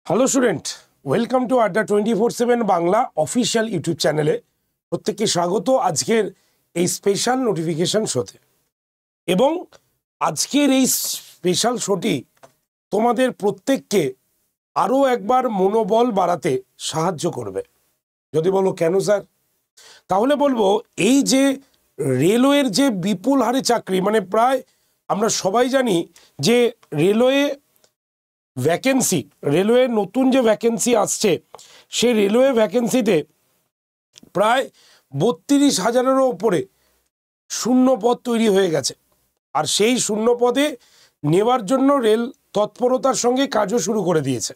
Hello student, welcome to আড্ডা 24/7 Bangla official YouTube চ্যানেলে প্রত্যেককে স্বাগত আজকের এই স্পেশাল নোটিফিকেশন শোতে। এবং আজকের এই স্পেশাল শোটি তোমাদের প্রত্যেককে আরও একবার মনোবল বাড়াতে সাহায্য করবে। যদি বলো কেন স্যার, তাহলে বলবো এই যে রেলওয়ের যে বিপুল হারে চাকরি, মানে প্রায় আমরা সবাই জানি যে রেলওয়ে ভ্যাকেন্সি, রেলওয়ের নতুন যে ভ্যাকেন্সি আসছে সেই রেলওয়ে ভ্যাকেন্সিতে প্রায় 32,000-এরও ওপরে শূন্য পদ তৈরি হয়ে গেছে। আর সেই শূন্য পদে নেওয়ার জন্য রেল তৎপরতার সঙ্গে কাজও শুরু করে দিয়েছে।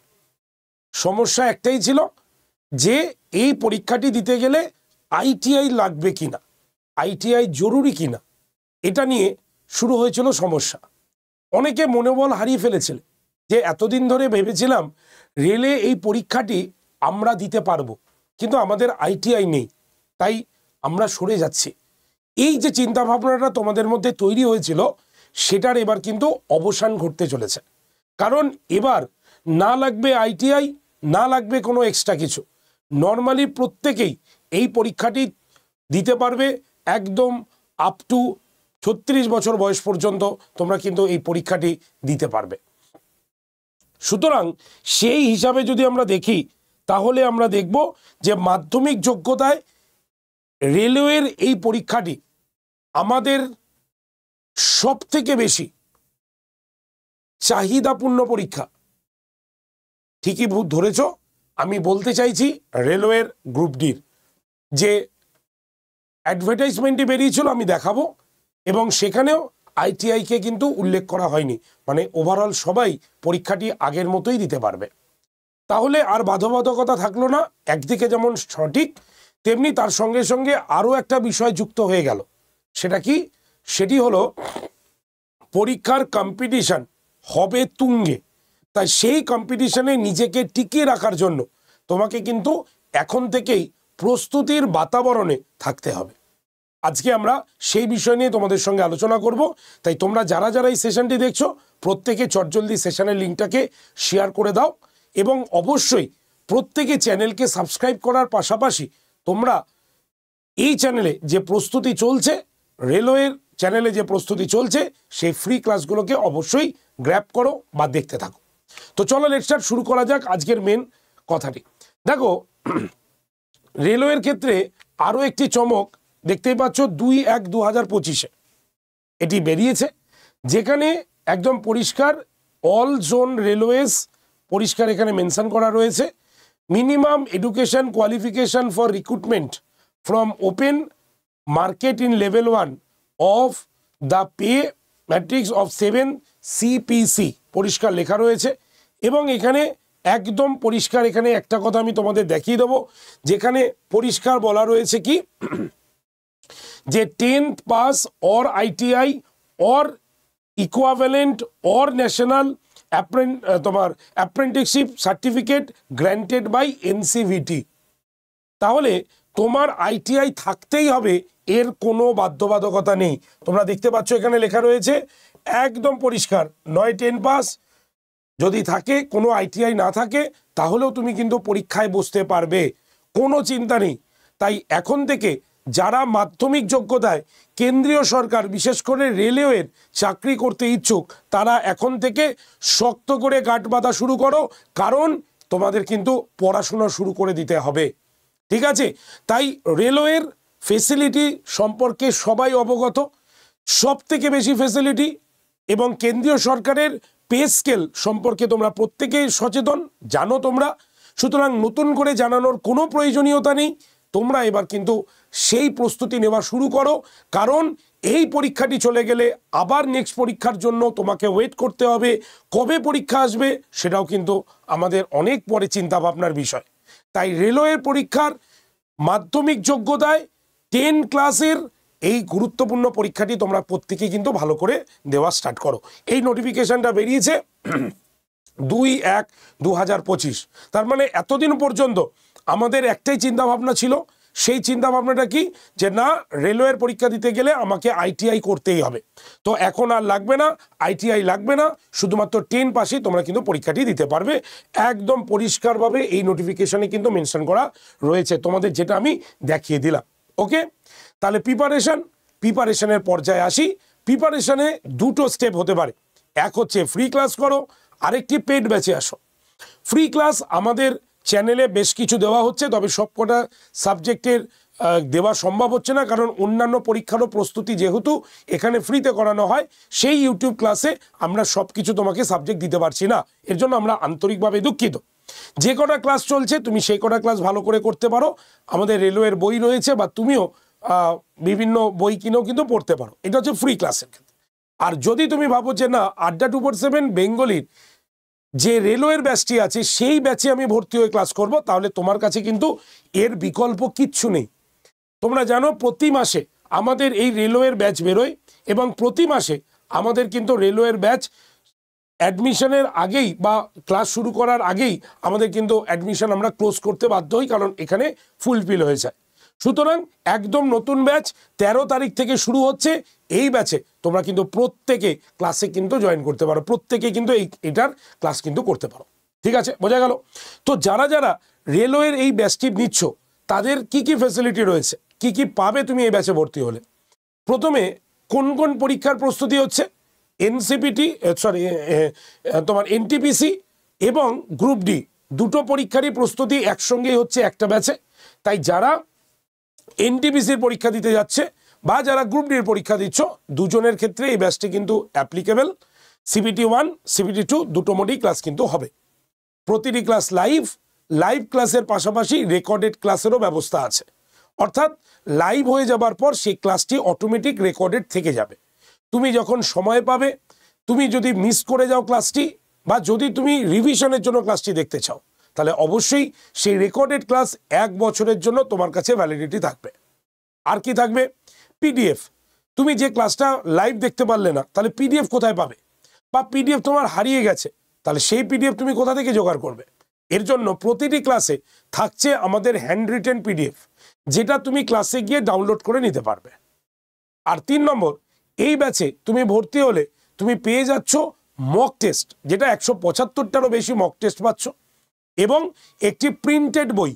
সমস্যা একটাই ছিল যে এই পরীক্ষাটি দিতে গেলে আইটিআই লাগবে কিনা, আইটিআই জরুরি কিনা, এটা নিয়ে শুরু হয়েছিল সমস্যা। অনেকে মনোবল হারিয়ে ফেলেছিল যে এতদিন ধরে ভেবেছিলাম রেলে এই পরীক্ষাটি আমরা দিতে পারবো, কিন্তু আমাদের আইটিআই নেই, তাই আমরা সরে যাচ্ছি। এই যে চিন্তাভাবনাটা তোমাদের মধ্যে তৈরি হয়েছিল সেটার এবার কিন্তু অবসান ঘটতে চলেছে। কারণ এবার না লাগবে আইটিআই, না লাগবে কোনো এক্সট্রা কিছু। নর্মালি প্রত্যেকেই এই পরীক্ষাটি দিতে পারবে, একদম আপ টু 36 বছর বয়স পর্যন্ত তোমরা কিন্তু এই পরীক্ষাটি দিতে পারবে। সুতরাং সেই হিসাবে যদি আমরা দেখি তাহলে আমরা দেখব যে মাধ্যমিক যোগ্যতায় রেলওয়ের এই পরীক্ষাটি আমাদের সব থেকে বেশি চাহিদাপূর্ণ পরীক্ষা। ঠিকই ধরেছ, আমি বলতে চাইছি রেলওয়ের গ্রুপ ডির যে অ্যাডভার্টাইজমেন্টে বেরিয়েছিল, আমি দেখাবো, এবং সেখানেও আইটিআইকে কিন্তু উল্লেখ করা হয়নি। মানে ওভারঅল সবাই পরীক্ষাটি আগের মতোই দিতে পারবে। তাহলে আর বাধ্যবাধকতা থাকলো না। একদিকে যেমন সঠিক, তেমনি তার সঙ্গে সঙ্গে আরও একটা বিষয় যুক্ত হয়ে গেল। সেটা কি? সেটি হলো পরীক্ষার কম্পিটিশন হবে তুঙ্গে। তাই সেই কম্পিটিশনে নিজেকে টিকিয়ে রাখার জন্য তোমাকে কিন্তু এখন থেকেই প্রস্তুতির বাতাবরণে থাকতে হবে। আজকে আমরা সেই বিষয় নিয়ে তোমাদের সঙ্গে আলোচনা করব। তাই তোমরা যারা যারা এই সেশনটি দেখছো প্রত্যেকে চটজলদি সেশনের লিঙ্কটাকে শেয়ার করে দাও, এবং অবশ্যই প্রত্যেকে চ্যানেলকে সাবস্ক্রাইব করার পাশাপাশি তোমরা এই চ্যানেলে যে প্রস্তুতি চলছে, রেলওয়ের চ্যানেলে যে প্রস্তুতি চলছে, সেই ফ্রি ক্লাসগুলোকে অবশ্যই গ্র্যাব করো বা দেখতে থাকো। তো চলো লেটস স্টার্ট, শুরু করা যাক আজকের মেন কথাটি। দেখো, রেলওয়ের ক্ষেত্রে আরও একটি চমক দেখতেই পাচ্ছ, 2/1/2025 এটি বেরিয়েছে, যেখানে একদম পরিষ্কার অল জোন রেলওয়েজ পরিষ্কার এখানে মেনশন করা রয়েছে। Minimum education qualification for recruitment from open market in level 1 of the pay matrix of 7 CPC পরিষ্কার লেখা রয়েছে। এবং এখানে একদম পরিষ্কার, এখানে একটা কথা আমি তোমাদের দেখিয়ে দেবো, যেখানে পরিষ্কার বলা রয়েছে কি যে 10th pass or ITI or equivalent or national তোমার apprenticeship certificate granted by NCVT। তাহলে তোমার আইটিআই থাকতেই হবে, এর কোনো বাধ্যবাধকতা নেই। তোমরা দেখতে পাচ্ছ এখানে লেখা রয়েছে একদম পরিষ্কার, নয় 10 পাস যদি থাকে, কোনো আইটিআই না থাকে, তাহলেও তুমি কিন্তু পরীক্ষায় বসতে পারবে, কোনো চিন্তা নেই। তাই এখন থেকে যারা মাধ্যমিক যোগ্যতায় কেন্দ্রীয় সরকার বিশেষ করে রেলওয়ের চাকরি করতে ইচ্ছুক, তারা এখন থেকে শক্ত করে গাঁট বাঁধা শুরু করো, কারণ তোমাদের কিন্তু পড়াশোনা শুরু করে দিতে হবে। ঠিক আছে? তাই রেলওয়ের ফেসিলিটি সম্পর্কে সবাই অবগত, সব থেকে বেশি ফেসিলিটি, এবং কেন্দ্রীয় সরকারের পে স্কেল সম্পর্কে তোমরা প্রত্যেকেই সচেতন, জানো তোমরা। সুতরাং নতুন করে জানানোর কোনো প্রয়োজনীয়তা নেই। তোমরা এবার কিন্তু সেই প্রস্তুতি নেওয়া শুরু করো, কারণ এই পরীক্ষাটি চলে গেলে আবার নেক্সট পরীক্ষার জন্য তোমাকে ওয়েট করতে হবে। কবে পরীক্ষা আসবে সেটাও কিন্তু আমাদের অনেক পরে চিন্তা ভাবনার বিষয়। তাই রেলওয়ের পরীক্ষার মাধ্যমিক যোগ্যতায় 10 ক্লাসের এই গুরুত্বপূর্ণ পরীক্ষাটি তোমরা প্রত্যেকেই কিন্তু ভালো করে দেওয়া স্টার্ট করো। এই নোটিফিকেশনটা বেরিয়েছে 2/1/2025। তার মানে এতদিন পর্যন্ত আমাদের একটাই চিন্তা ভাবনা ছিল, সেই চিন্তা ভাবনাটা কি, যে না রেলওয়ের পরীক্ষা দিতে গেলে আমাকে আইটিআই করতেই হবে, তো এখন আর লাগবে না, আইটিআই লাগবে না, শুধুমাত্র 10 পাসেই তোমরা কিন্তু পরীক্ষাটি দিতে পারবে। একদম পরিষ্কারভাবে এই নোটিফিকেশনে কিন্তু মেনশন করা রয়েছে তোমাদের, যেটা আমি দেখিয়ে দিলাম। ওকে, তাহলে প্রিপারেশনের পর্যায়ে আসি। প্রিপারেশনে দুটো স্টেপ হতে পারে, এক হচ্ছে ফ্রি ক্লাস করো, আরেকটি পেড ব্যাচে আসো। ফ্রি ক্লাস আমাদের চ্যানেলে বেশ কিছু দেওয়া হচ্ছে, তবে সবকটা সাবজেক্টের দেওয়া সম্ভব হচ্ছে না, কারণ অন্যান্য পরীক্ষারও প্রস্তুতি যেহেতু এখানে ফ্রিতে করানো হয়, সেই ইউটিউব ক্লাসে আমরা সব কিছু তোমাকে সাবজেক্ট দিতে পারছি না, এর জন্য আমরা আন্তরিকভাবে দুঃখিত। যে কটা ক্লাস চলছে তুমি সেই কটা ক্লাস ভালো করে করতে পারো, আমাদের রেলওয়ের বই রয়েছে, বা তুমিও বিভিন্ন বই কিনেও কিন্তু পড়তে পারো, এটা হচ্ছে ফ্রি ক্লাসের ক্ষেত্রে। আর যদি তুমি ভাবো যে না আড্ডা 247 বেঙ্গলির যে রেলওয়ের ব্যাচটি আছে সেই ব্যাচে আমি ভর্তি হয়ে ক্লাস করব, তাহলে তোমার কাছে কিন্তু এর বিকল্প কিচ্ছু নেই। তোমরা জানো প্রতি মাসে আমাদের এই রেলওয়ের ব্যাচ বেরোয়, এবং প্রতি মাসে আমাদের কিন্তু রেলওয়ের ব্যাচ অ্যাডমিশনের আগেই বা ক্লাস শুরু করার আগেই আমাদের কিন্তু অ্যাডমিশন আমরা ক্লোজ করতে বাধ্য হই, কারণ এখানে ফুলফিল হয়ে যায়। সুতরাং একদম নতুন ব্যাচ 13 তারিখ থেকে শুরু হচ্ছে। এই ব্যাচে তোমরা কিন্তু প্রত্যেকে ক্লাসে কিন্তু জয়েন করতে পারো, প্রত্যেকে কিন্তু এটার ক্লাস কিন্তু করতে পারো। ঠিক আছে, বোঝা গেল? তো যারা যারা রেলওয়ের এই ব্যাচটি নিচ্ছ তাদের কি কি ফ্যাসিলিটি রয়েছে, কি কি পাবে তুমি এই ব্যাচে ভর্তি হলে। প্রথমে কোন কোন পরীক্ষার প্রস্তুতি হচ্ছে, তোমার এনটিপিসি এবং গ্রুপ ডি দুটো পরীক্ষারই প্রস্তুতি একসঙ্গেই হচ্ছে একটা ব্যাচে। তাই যারা এনটিপিসির পরীক্ষা দিতে যাচ্ছে বা যারা গ্রুপ ডির পরীক্ষা দিচ্ছ, দুজনের ক্ষেত্রে এই ব্যাচটি কিন্তু অ্যাপ্লিকেবল। CBT 1 CBT 2 দুটো মোডেই ক্লাস কিন্তু হবে। প্রতিটি ক্লাস লাইভ ক্লাসের পাশাপাশি রেকর্ডেড ক্লাসেরও ব্যবস্থা আছে, অর্থাৎ লাইভ হয়ে যাবার পর সেই ক্লাসটি অটোমেটিক রেকর্ডেড থেকে যাবে। তুমি যখন সময় পাবে, তুমি যদি মিস করে যাও ক্লাসটি, বা যদি তুমি রিভিশনের জন্য ক্লাসটি দেখতে চাও, তাহলে অবশ্যই সেই রেকর্ডেড ক্লাস 1 বছরের জন্য তোমার কাছে ভ্যালিডিটি থাকবে। আর কি থাকবে, পিডিএফ। তুমি যে ক্লাসটা লাইভ দেখতে পারলে না, তাহলে পিডিএফ কোথায় পাবে, বা পিডিএফ তোমার হারিয়ে গেছে, তাহলে সেই পিডিএফ তুমি কোথা থেকে জোগাড় করবে। এর জন্য প্রতিটি ক্লাসে থাকছে আমাদের হ্যান্ড রিটেন পিডিএফ, যেটা তুমি ক্লাসে গিয়ে ডাউনলোড করে নিতে পারবে। আর 3 নম্বর, এই ব্যাচে তুমি ভর্তি হলে তুমি পেয়ে যাচ্ছ মক টেস্ট, যেটা 175টারও বেশি মক টেস্ট পাচ্ছ, এবং একটি প্রিন্টেড বই,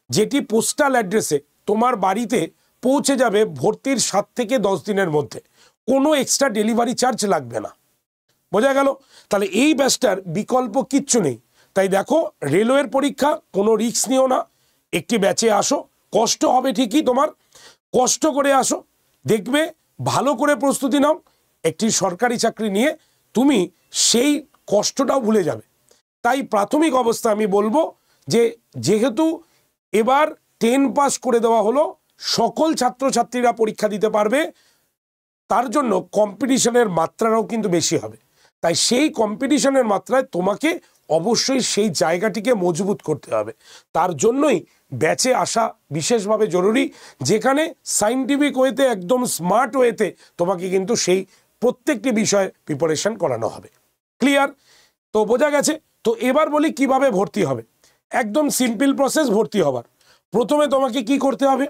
যেটি পোস্টাল অ্যাড্রেসে তোমার বাড়িতে পৌঁছে যাবে ভর্তির 7 থেকে 10 দিনের মধ্যে। কোনো এক্সট্রা ডেলিভারি চার্জ লাগবে না। বোঝা গেল? তাহলে এই ব্যাচটার বিকল্প কিচ্ছু নেই। তাই দেখো, রেলওয়ের পরীক্ষা, কোনো রিস্ক নিও না, একটি ব্যাচে আসো। কষ্ট হবে ঠিকই, তোমার কষ্ট করে আসো, দেখবে ভালো করে প্রস্তুতি নাও, একটি সরকারি চাকরি নিয়ে তুমি সেই কষ্টটাও ভুলে যাবে। তাই প্রাথমিক অবস্থা আমি বলবো যে যেহেতু এবার 10 পাস করে দেওয়া হলো, সকল ছাত্রছাত্রীরা পরীক্ষা দিতে পারবে, তার জন্য কম্পিটিশনের মাত্রাটাও কিন্তু বেশি হবে। তাই সেই কম্পিটিশনের মাত্রায় তোমাকে অবশ্যই সেই জায়গাটিকে মজবুত করতে হবে। তার জন্যই ব্যাচে আসা বিশেষভাবে জরুরি, যেখানে সায়েন্টিফিক ওয়েতে, একদম স্মার্ট ওয়েতে তোমাকে কিন্তু সেই প্রত্যেকটি বিষয়ে প্রিপারেশন করানো হবে। ক্লিয়ার? তো বোঝা গেছে। তো এবার বলি কিভাবে ভর্তি হবে। একদম সিম্পল প্রসেস ভর্তি হবার। প্রথমে তোমাকে কি করতে হবে,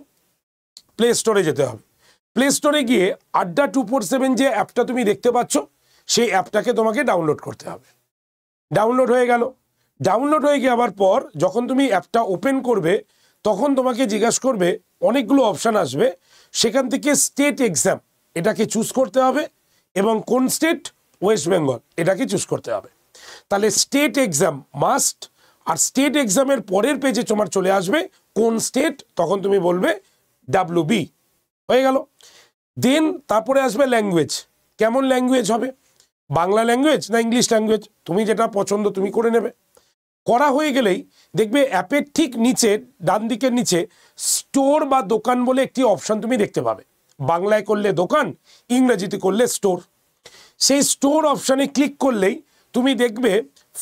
প্লে স্টোরে যেতে হবে। প্লে স্টোরে গিয়ে আড্ডা 247 যে অ্যাপটা তুমি দেখতে পাচ্ছ, সেই অ্যাপটাকে তোমাকে ডাউনলোড করতে হবে। ডাউনলোড হয়ে গেল। ডাউনলোড হয়ে যাওয়ার পর যখন তুমি অ্যাপটা ওপেন করবে, তখন তোমাকে জিজ্ঞাসা করবে, অনেকগুলো অপশান আসবে, সেখান থেকে স্টেট এক্সাম এটাকে চুজ করতে হবে, এবং কোন স্টেট, ওয়েস্ট বেঙ্গল, এটাকে চুজ করতে হবে। তাহলে স্টেট এক্সাম মাস্ট। আর স্টেট এক্সামের পরের পেজে তোমার চলে আসবে কোন স্টেট, তখন তুমি বলবে WB। হয়ে গেল। দেন তারপরে আসবে ল্যাঙ্গুয়েজ, কেমন ল্যাঙ্গুয়েজ হবে, বাংলা ল্যাঙ্গুয়েজ না ইংলিশ ল্যাঙ্গুয়েজ, তুমি যেটা পছন্দ তুমি করে নেবে। করা হয়ে গেলেই দেখবে অ্যাপের ঠিক নিচে, ডান দিকের নিচে স্টোর বা দোকান বলে একটি অপশান তুমি দেখতে পাবে। বাংলায় করলে দোকান, ইংরেজিতে করলে স্টোর। সেই স্টোর অপশানে ক্লিক করলেই তুমি দেখবে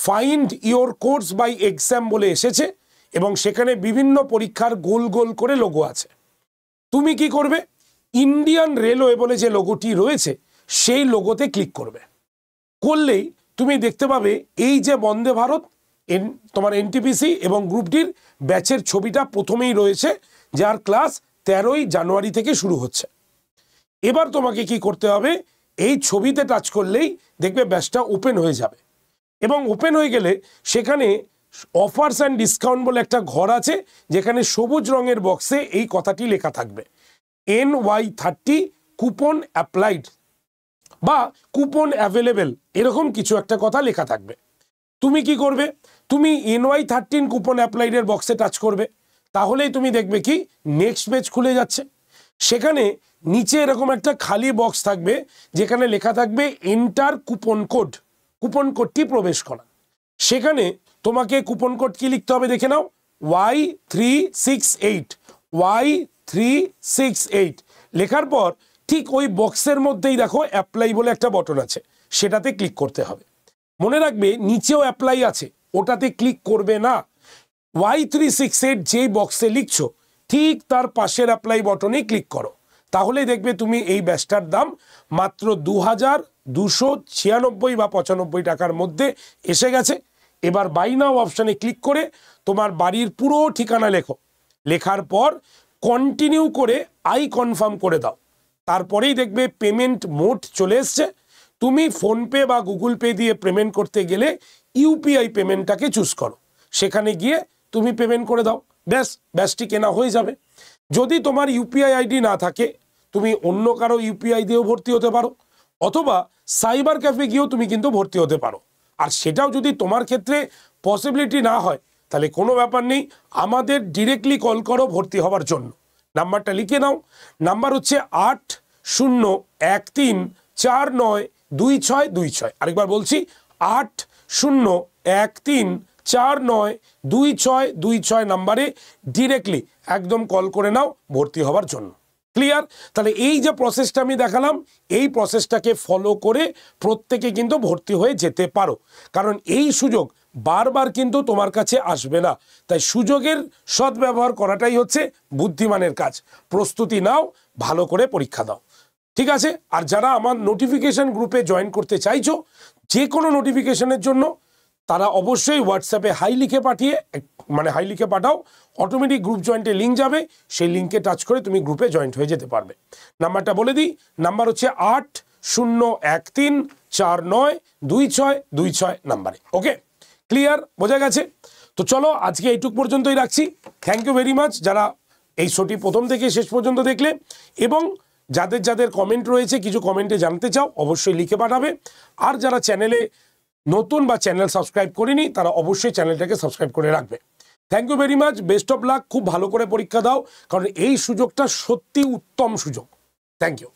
find your course by exam বলে এসেছে, এবং সেখানে বিভিন্ন পরীক্ষার গোল গোল করে লোগো আছে। তুমি কি করবে, ইন্ডিয়ান রেলওয়ে বলে যে লোগোটি রয়েছে সেই লোগোতে ক্লিক করবে। করলেই তুমি দেখতে পাবে এই যে বন্দে ভারত, তোমার এনটিপিসি এবং গ্রুপ ডির ব্যাচের ছবিটা প্রথমেই রয়েছে, যার ক্লাস 13ই জানুয়ারি থেকে শুরু হচ্ছে। এবার তোমাকে কি করতে হবে, এই ছবিতে টাচ করলেই দেখবে ব্যাচটা ওপেন হয়ে যাবে, এবং ওপেন হয়ে গেলে সেখানে অফার্স অ্যান্ড ডিসকাউন্ট বলে একটা ঘর আছে, যেখানে সবুজ রঙের বক্সে এই কথাটি লেখা থাকবে, NY30 কুপন অ্যাপ্লাইড বা কুপন অ্যাভেলেবেল, এরকম কিছু একটা কথা লেখা থাকবে। তুমি কি করবে, তুমি NY13 কুপন অ্যাপ্লাইডের বক্সে টাচ করবে, তাহলেই তুমি দেখবে কি নেক্সট পেজ খুলে যাচ্ছে। সেখানে নিচে এরকম একটা খালি বক্স থাকবে, যেখানে লেখা থাকবে এন্টার কুপন কোড, কুপন কোডটি প্রবেশ করা। সেখানে তোমাকে কুপন কোড কি লিখতে হবে দেখে নাও, Y368, Y368 লেখার পর ঠিক ওই বক্সের মধ্যেই দেখো অ্যাপ্লাই বলে একটা বটন আছে, সেটাতে ক্লিক করতে হবে। মনে রাখবে নিচেও অ্যাপ্লাই আছে, ওটাতে ক্লিক করবে না। Y368 যেই বক্সে লিখছো ঠিক তার পাশের অ্যাপ্লাই বটনে ক্লিক করো, তাহলে দেখবে তুমি এই ব্যাচটার দাম মাত্র 2296 বা 95 টাকার মধ্যে এসে গেছে। এবার বাই নাও অপশানে ক্লিক করে তোমার বাড়ির পুরো ঠিকানা লেখো, লেখার পর কন্টিনিউ করে আই কনফার্ম করে দাও। তারপরেই দেখবে পেমেন্ট মোড চলে এসছে। তুমি ফোনপে বা গুগল পে দিয়ে পেমেন্ট করতে গেলে ইউপিআই পেমেন্টটাকে চুজ করো, সেখানে গিয়ে তুমি পেমেন্ট করে দাও, ব্যাচটি কেনা হয়ে যাবে। যদি তোমার ইউপিআই আইডি না থাকে, তুমি অন্য কারো ইউপিআই দিয়েও ভর্তি হতে পারো, অথবা সাইবার ক্যাফে গিয়েও তুমি কিন্তু ভর্তি হতে পারো। আর সেটাও যদি তোমার ক্ষেত্রে পসিবিলিটি না হয়, তাহলে কোনো ব্যাপার নেই, আমাদের ডিরেক্টলি কল করো ভর্তি হওয়ার জন্য। নাম্বারটা লিখে নাও, নাম্বার হচ্ছে 8013492626। আরেকবার বলছি, 8013492626 নাম্বারে ডিরেক্টলি একদম কল করে নাও ভর্তি হওয়ার জন্য। ক্লিয়ার? তাহলে এই যে প্রসেসটা আমি দেখালাম, এই প্রসেসটাকে ফলো করে প্রত্যেকে কিন্তু ভর্তি হয়ে যেতে পারো, কারণ এই সুযোগ বারবার কিন্তু তোমার কাছে আসবে না। তাই সুযোগের সদ্ব্যবহার করাটাই হচ্ছে বুদ্ধিমানের কাজ। প্রস্তুতি নাও, ভালো করে পরীক্ষা দাও, ঠিক আছে? আর যারা আমার নোটিফিকেশন গ্রুপে জয়েন করতে চাইছো যে কোনো নোটিফিকেশনের জন্য, তারা অবশ্যই হোয়াটসঅ্যাপে হাই লিখে পাঠাও, অটোমেটিক গ্রুপ জয়েন্টের লিঙ্ক যাবে, সেই লিঙ্কে টাচ করে তুমি গ্রুপে জয়েন্ট হয়ে যেতে পারবে। নাম্বারটা বলে দিই, নাম্বার হচ্ছে 8013492626 নাম্বারে। ওকে, ক্লিয়ার? বোঝা গেছে? তো চলো আজকে এইটুক পর্যন্তই রাখছি। থ্যাংক ইউ ভেরি মাচ যারা এই শোটি প্রথম থেকে শেষ পর্যন্ত দেখলে, এবং যাদের যাদের কমেন্ট রয়েছে, কিছু কমেন্টে জানতে চাও, অবশ্যই লিখে পাঠাবে। আর যারা চ্যানেলে নতুন বা চ্যানেল সাবস্ক্রাইব করেনি, তারা অবশ্যই চ্যানেলটাকে সাবস্ক্রাইব করে রাখবে। Thank you very much, best of luck, খুব ভালো করে পরীক্ষা দাও, কারণ এই সুযোগটা সত্যি উত্তম সুযোগ। Thank you.